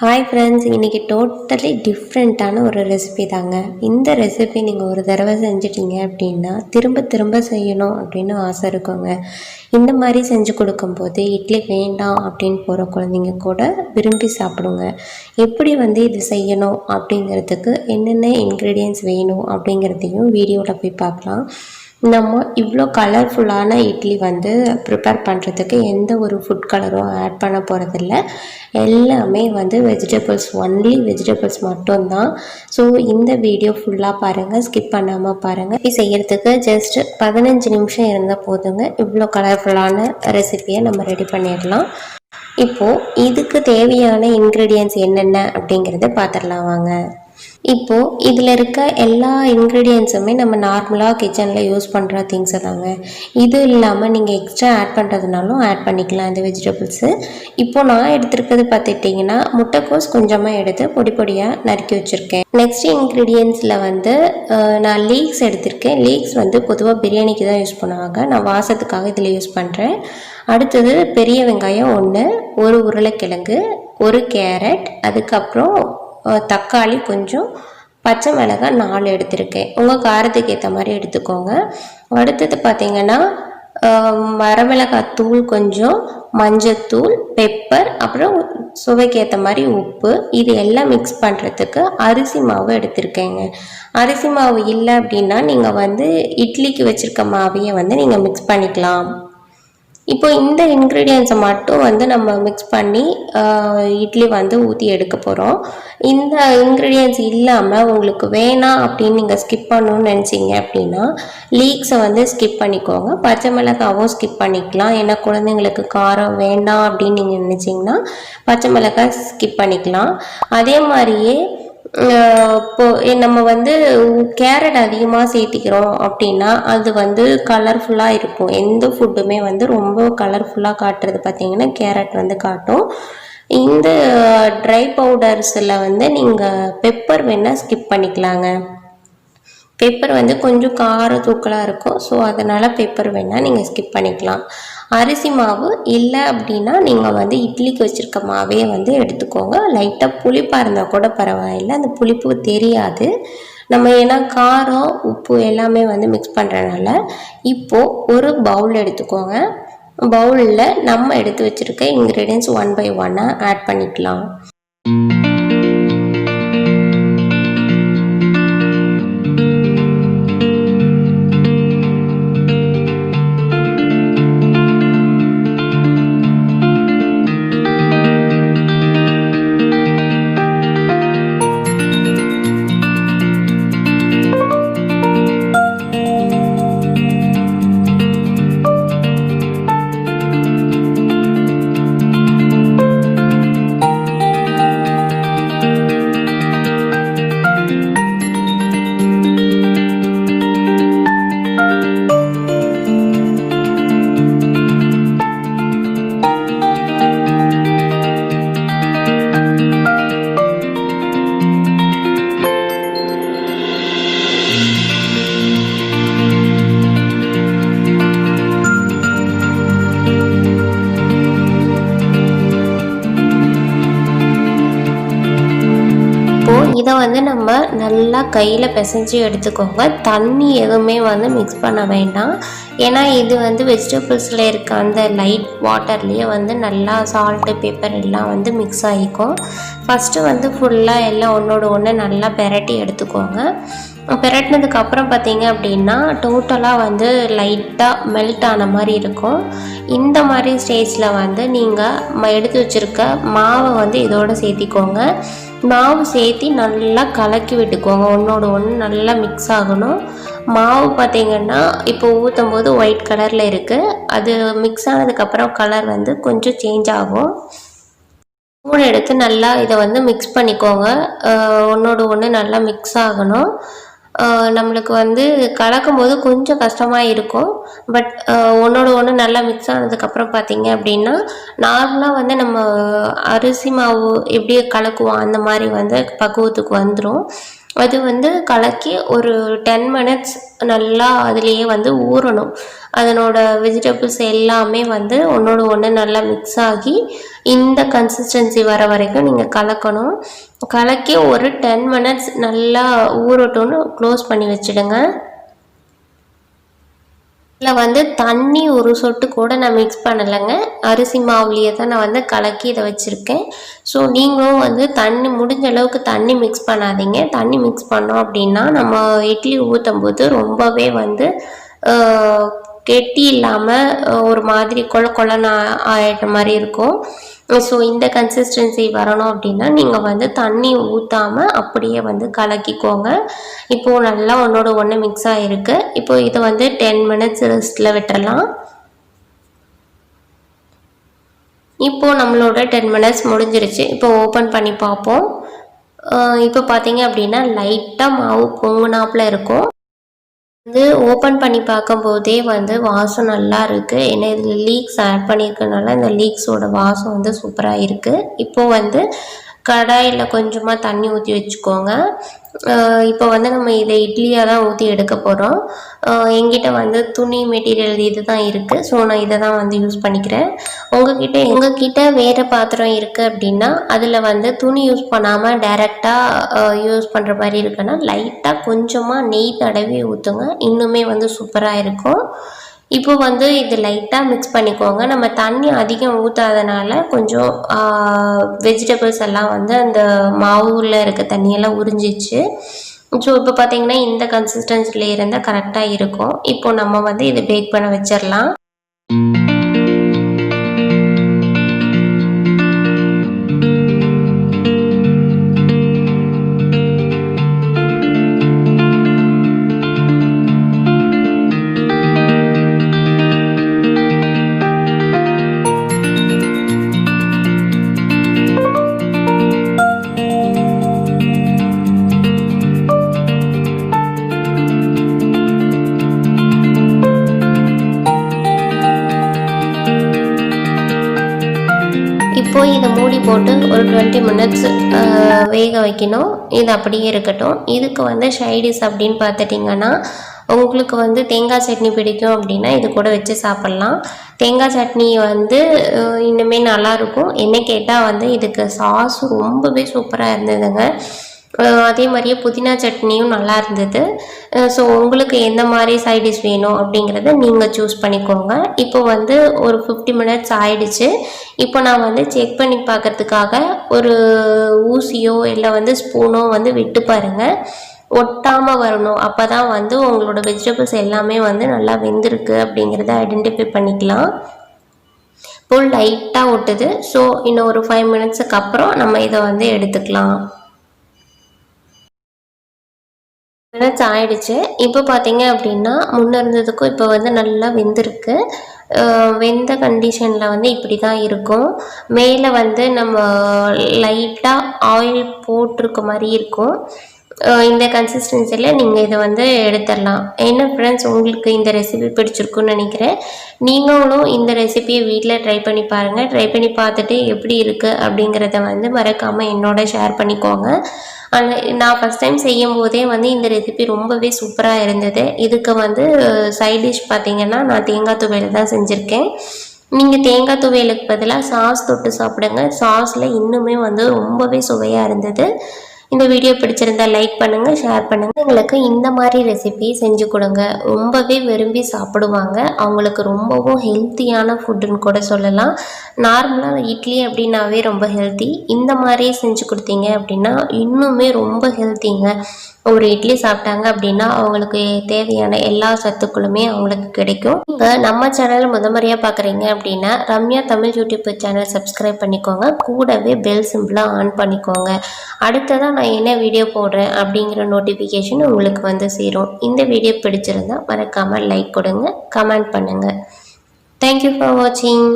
Hi friends, இன்றைக்கி totally டிஃப்ரெண்ட்டான ஒரு ரெசிபி தாங்க. இந்த ரெசிபி நீங்கள் ஒரு தடவை செஞ்சிட்டிங்க அப்படின்னா திரும்ப திரும்ப செய்யணும் அப்படின்னு ஆசை இருக்குங்க. இந்த மாதிரி செஞ்சு கொடுக்கும்போது இட்லி வேண்டாம் அப்படின்னு போகிற குழந்தைங்க கூட விரும்பி சாப்பிடுங்க. எப்படி இது செய்யணும் அப்படிங்கிறதுக்கு என்னென்ன இன்க்ரீடியன்ட்ஸ் வேணும் அப்படிங்கிறதையும் வீடியோவில் போய் பார்க்கலாம். நம்ம இவ்வளோ கலர்ஃபுல்லான இட்லி ப்ரிப்பேர் பண்ணுறதுக்கு எந்த ஒரு ஃபுட் கலரும் ஆட் பண்ண போகிறதில்ல. எல்லாமே வெஜிடபிள்ஸ், ஒன்லி வெஜிடபிள்ஸ் மட்டும்தான். ஸோ இந்த வீடியோ ஃபுல்லாக பாருங்கள், ஸ்கிப் பண்ணாமல் பாருங்கள். இது செய்கிறதுக்கு ஜஸ்ட் 15 நிமிஷம் இருந்தால் போதுங்க. இவ்வளோ கலர்ஃபுல்லான ரெசிபியை நம்ம ரெடி பண்ணிடலாம். இப்போது இதுக்கு தேவையான இன்க்ரீடியன்ட்ஸ் என்னென்ன அப்படிங்கிறத பார்த்துடலாம் வாங்க. இப்போது இதில் இருக்க எல்லா இன்க்ரீடியன்ஸுமே நம்ம நார்மலாக கிச்சனில் யூஸ் பண்ணுற திங்ஸை தாங்க. இது இல்லாமல் நீங்கள் எக்ஸ்ட்ரா ஆட் பண்ணுறதுனாலும் ஆட் பண்ணிக்கலாம் இந்த வெஜிடபிள்ஸு. இப்போது நான் எடுத்துருக்கிறது பார்த்துட்டிங்கன்னா முட்டைக்கோஸ் கொஞ்சமாக எடுத்து பொடி பொடியாக நறுக்கி வச்சுருக்கேன். நெக்ஸ்ட் இன்க்ரீடியன்ஸில் நான் லீக்ஸ் எடுத்திருக்கேன். லீக்ஸ் பொதுவாக பிரியாணிக்கு தான் யூஸ் பண்ணுவாங்க. நான் வாசத்துக்காக இதில் யூஸ் பண்ணுறேன். அடுத்தது பெரிய வெங்காயம் 1, ஒரு உருளைக்கிழங்கு, ஒரு கேரட், அதுக்கப்புறம் தக்காளி கொஞ்சம், பச்சை மிளகாய் 4 எடுத்திருக்கேன். உங்கள் காரத்துக்கு ஏற்ற மாதிரி எடுத்துக்கோங்க. அடுத்தது பார்த்திங்கன்னா வரமிளகாய் தூள் கொஞ்சம், மஞ்சத்தூள், பெப்பர், அப்புறம் சுவைக்கு ஏற்ற மாதிரி உப்பு. இது எல்லாம் மிக்ஸ் பண்ணுறதுக்கு அரிசி மாவு எடுத்திருக்கேங்க. அரிசி மாவு இல்லை அப்படின்னா நீங்கள் இட்லிக்கு வச்சுருக்க மாவையை நீங்கள் மிக்ஸ் பண்ணிக்கலாம். இப்போ இந்த இன்க்ரீடியன்ஸை மட்டும் நம்ம மிக்ஸ் பண்ணி இட்லி ஊற்றி எடுக்க போகிறோம். இந்த இன்க்ரீடியன்ஸ் இல்லாமல் உங்களுக்கு வேணாம் அப்படின்னு நீங்கள் ஸ்கிப் பண்ணணும்னு நினச்சிங்க அப்படின்னா லீக்ஸை ஸ்கிப் பண்ணிக்கோங்க. பச்சை மிளகாவும் ஸ்கிப் பண்ணிக்கலாம். ஏன்னா குழந்தைங்களுக்கு காரம் வேண்டாம் அப்படின்னு நீங்கள் நினச்சிங்கன்னா பச்சை மிளகாய் ஸ்கிப் பண்ணிக்கலாம். அதே மாதிரியே இப்போது நம்ம கேரட் அதிகமாக சேர்த்திக்கிறோம் அப்படின்னா அது கலர்ஃபுல்லாக இருக்கும். எந்த ஃபுட்டுமே ரொம்ப கலர்ஃபுல்லாக காட்டுறது பார்த்திங்கன்னா கேரட் காட்டும். இந்த ட்ரை பவுடர்ஸில் நீங்கள் பெப்பர் வேணால் ஸ்கிப் பண்ணிக்கலாங்க. பெப்பர் கொஞ்சம் கார தூக்கலாக இருக்கும். ஸோ அதனால் பெப்பர் வேணால் நீங்கள் ஸ்கிப் பண்ணிக்கலாம். அரிசி மாவு இல்லை அப்படின்னா நீங்கள் இட்லிக்கு வச்சுருக்க மாவே எடுத்துக்கோங்க. லைட்டாக புளிப்பாக இருந்தால் கூட பரவாயில்லை, அந்த புளிப்பு தெரியாது நம்ம. ஏன்னா காரம் உப்பு எல்லாமே மிக்ஸ் பண்ணுறதுனால. இப்போது ஒரு பவுல் எடுத்துக்கோங்க. பவுலில் நம்ம எடுத்து வச்சுருக்க இன்க்ரீடியன்ஸ் 1 by 1 ஆட் பண்ணிக்கலாம். இதை நம்ம நல்லா கையில் பிசைஞ்சு எடுத்துக்கோங்க. தண்ணி எதுவுமே மிக்ஸ் பண்ண வேண்டாம். ஏன்னா இது வெஜிடபிள்ஸில் இருக்க அந்த லைட் வாட்டர்லேயே நல்லா சால்ட்டு பெப்பர் எல்லாம் மிக்ஸ் ஆகிக்கும். ஃபஸ்ட்டு ஃபுல்லாக எல்லாம் ஒன்றோட ஒன்று நல்லா பெரட்டி எடுத்துக்கோங்க. பெரட்டினதுக்கப்புறம் பார்த்தீங்க அப்படின்னா டோட்டலாக லைட்டாக மெல்ட் ஆன மாதிரி இருக்கும். இந்த மாதிரி ஸ்டேஜில் நீங்கள் எடுத்து வச்சுருக்க மாவை இதோடு சேர்த்திக்கோங்க. மாவு சேர்த்தி நல்லா கலக்கி விட்டுக்கோங்க. ஒன்றோட ஒன்று நல்லா மிக்ஸ் ஆகணும். மாவு பார்த்திங்கன்னா இப்போ ஊற்றும் போது ஒயிட் கலரில் இருக்குது. அது மிக்ஸ் ஆனதுக்கப்புறம் கலர் கொஞ்சம் சேஞ்ச் ஆகும். ஸ்பூன் எடுத்து நல்லா இதை மிக்ஸ் பண்ணிக்கோங்க. ஒன்றோட ஒன்று நல்லா மிக்ஸ் ஆகணும். நம்மளுக்கு கலக்கும் போது கொஞ்சம் கஷ்டமாக இருக்கும். பட் ஒன்றோட ஒன்று நல்லா மிக்ஸ் ஆனதுக்கப்புறம் பார்த்திங்க அப்படின்னா நார்மலாக நம்ம அரிசி மாவு எப்படி கலக்குவோம் அந்த மாதிரி பக்குவத்துக்கு வந்துடும். அது வந்து கலக்கி ஒரு 10 மினிட்ஸ் நல்லா அதுலேயே வந்து ஊறணும். அதனோட வெஜிடபிள்ஸ் எல்லாமே வந்து ஒன்றோட ஒன்று நல்லா மிக்ஸ் ஆகி இந்த கன்சிஸ்டன்சி வர வரைக்கும் நீங்கள் கலக்கணும். கலக்கி ஒரு 10 மினிட்ஸ் நல்லா ஊறட்டும்னு க்ளோஸ் பண்ணி வச்சுடுங்க. இதில் வந்து தண்ணி ஒரு சொட்டு கூட நான் மிக்ஸ் பண்ணலைங்க. அரிசி மாவுலேயே தான் நான் வந்து கலக்கி இதை வச்சுருக்கேன். ஸோ நீங்களும் வந்து தண்ணி முடிஞ்ச அளவுக்கு தண்ணி மிக்ஸ் பண்ணாதீங்க. தண்ணி மிக்ஸ் பண்ணோம் அப்படின்னா நம்ம இட்லி ஊற்றும் போது ரொம்பவே வந்து கெட்டி இல்லாமல் ஒரு மாதிரி கொழன்னு ஆகிடுற மாதிரி இருக்கும். ஸோ இந்த கன்சிஸ்டன்சி வரணும் அப்படின்னா நீங்கள் வந்து தண்ணி ஊற்றாமல் அப்படியே வந்து கலக்கிக்கோங்க. இப்போது நல்லா ஒன்றோட ஒன்று மிக்ஸ் ஆகிருக்கு. இப்போ இதை வந்து 10 மினிட்ஸ் ரெஸ்ட்டில் விட்டுறலாம். இப்போது நம்மளோட 10 மினிட்ஸ் முடிஞ்சிருச்சு. இப்போ ஓப்பன் பண்ணி பார்ப்போம். இப்போ பார்த்தீங்க அப்படின்னா லைட்டாக மாவு பொங்குனாப்பில் இருக்கும். வந்து ஓப்பன் பண்ணி பார்க்கும்போதே வந்து வாசம் நல்லா இருக்குது. ஏன்னா இதில் லீக்ஸ் ஆட் பண்ணியிருக்கனால இந்த லீக்ஸோட வாசம் வந்து சூப்பராக இருக்குது. இப்போது வந்து கடாயில் கொஞ்சமாக தண்ணி ஊற்றி வச்சுக்கோங்க. இப்போ வந்து நம்ம இதை இட்லியாக தான் ஊற்றி எடுக்க போகிறோம். எங்கிட்ட வந்து துணி மெட்டீரியல் இது தான் இருக்குது. ஸோ நான் இதை தான் வந்து யூஸ் பண்ணிக்கிறேன். உங்ககிட்ட வேறு பாத்திரம் இருக்குது அப்படின்னா அதில் வந்து துணி யூஸ் பண்ணாமல் டைரெக்டாக யூஸ் பண்ணுற மாதிரி இருக்குன்னா லைட்டாக கொஞ்சமாக நெய் தடவி ஊற்றுங்க. இன்னுமே வந்து சூப்பராக இருக்கும். இப்போ வந்து இது லைட்டாக மிக்ஸ் பண்ணிக்கோங்க. நம்ம தண்ணி அதிகம் ஊற்றாதனால கொஞ்சம் வெஜிடபிள்ஸ் எல்லாம் வந்து அந்த மாவுல இருக்க தண்ணியெல்லாம் உறிஞ்சிச்சு. ஸோ இப்போ பார்த்தீங்கன்னா இந்த கன்சிஸ்டன்சியில் இருந்தால் கரெக்டாக இருக்கும். இப்போ நம்ம வந்து இதை பேக் பண்ண வச்சிடலாம். இப்போது இதை மூடி போட்டு ஒரு 20 மினிட்ஸ் வேக வைக்கணும். இது அப்படியே இருக்கட்டும். இதுக்கு வந்து சைடிஷ் அப்படின்னு பார்த்துட்டிங்கன்னா உங்களுக்கு வந்து தேங்காய் சட்னி பிடிக்கும் அப்படின்னா இது கூட வச்சு சாப்பிட்லாம். தேங்காய் சட்னி வந்து இன்னுமே நல்லாயிருக்கும். என்ன கேட்டால் வந்து இதுக்கு சாஸ் ரொம்பவே சூப்பராக இருந்ததுங்க. அதே மாதிரியே புதினா சட்னியும் நல்லா இருந்தது. ஸோ உங்களுக்கு எந்த மாதிரி சைட் டிஷ் வேணும் அப்படிங்கிறத நீங்கள் சூஸ் பண்ணிக்கோங்க. இப்போ வந்து ஒரு 50 மினிட்ஸ் ஆயிடுச்சு. இப்போ நான் வந்து செக் பண்ணி பார்க்கறதுக்காக ஒரு ஊசியோ இல்லை வந்து ஸ்பூனோ வந்து விட்டு பாருங்கள். ஒட்டாமல் வரணும். அப்போ தான் வந்து உங்களோட வெஜிடபிள்ஸ் எல்லாமே வந்து நல்லா வெந்திருக்கு அப்படிங்கிறத ஐடென்டிஃபை பண்ணிக்கலாம். இப்போ லைட்டாக ஒட்டுது. ஸோ இன்னும் ஒரு 5 மினிட்ஸுக்கு அப்புறம் நம்ம இதை வந்து எடுத்துக்கலாம். மினிட்ஸ் ஆயிடுச்சு. இப்போ பார்த்தீங்க அப்படின்னா முன்னே இருந்ததுக்கும் இப்போ வந்து நல்லா வெந்திருக்கு. வெந்த கண்டிஷனில் வந்து இப்படி தான் இருக்கும். மேலே வந்து நம்ம லைட்டாக ஆயில் போட்டிருக்க மாதிரி இருக்கும். இந்த கன்சிஸ்டன்சியில் நீங்கள் இதை வந்து எடுத்துடலாம். என்ன ஃப்ரெண்ட்ஸ், உங்களுக்கு இந்த ரெசிபி பிடிச்சிருக்குன்னு நினைக்கிறேன். நீங்களும் இந்த ரெசிபியை வீட்டில் ட்ரை பண்ணி பாருங்கள். ட்ரை பண்ணி பார்த்துட்டு எப்படி இருக்குது அப்படிங்கிறத வந்து மறக்காமல் என்னோட ஷேர் பண்ணிக்கோங்க. நான் ஃபஸ்ட் டைம் செய்யும் போதே வந்து இந்த ரெசிபி ரொம்பவே சூப்பராக இருந்தது. இதுக்கு வந்து சைட் டிஷ் பார்த்திங்கன்னா நான் தேங்காய் துவையல் தான் செஞ்சுருக்கேன். நீங்கள் தேங்காய் துவையலுக்கு பதிலாக சாஸ் தொட்டு சாப்பிடுங்க. சாஸில் இன்னுமே வந்து ரொம்பவே சுவையாக இருந்தது. இந்த வீடியோ பிடிச்சிருந்தா லைக் பண்ணுங்கள், ஷேர் பண்ணுங்கள். எங்களுக்கு இந்த மாதிரி ரெசிபி செஞ்சு கொடுங்க. ரொம்பவே விரும்பி சாப்பிடுவாங்க. அவங்களுக்கு ரொம்பவும் ஹெல்த்தியான ஃபுட்டுன்னு கூட சொல்லலாம். நார்மலாக இட்லி அப்படின்னாவே ரொம்ப ஹெல்த்தி. இந்த மாதிரி செஞ்சு கொடுத்தீங்க அப்படின்னா இன்னுமே ரொம்ப ஹெல்த்திங்க. ஒரு இட்லி சாப்பிட்டாங்க அப்படின்னா அவங்களுக்கு தேவையான எல்லா சத்துக்களுமே அவங்களுக்கு கிடைக்கும். நீங்கள் நம்ம சேனல் முறையாக பார்க்குறீங்க அப்படின்னா Ramya Tamil YouTube channel subscribe பண்ணிக்கோங்க. கூடவே பெல் சிம்பிளாக ஆன் பண்ணிக்கோங்க. அடுத்ததான் நான் என்ன வீடியோ போடுறேன் அப்படிங்கிற நோட்டிஃபிகேஷன் உங்களுக்கு வந்து சேரும். இந்த வீடியோ பிடிச்சிருந்தா மறக்காமல் லைக் கொடுங்க, கமெண்ட் பண்ணுங்கள். தேங்க்யூ ஃபார் வாட்சிங்.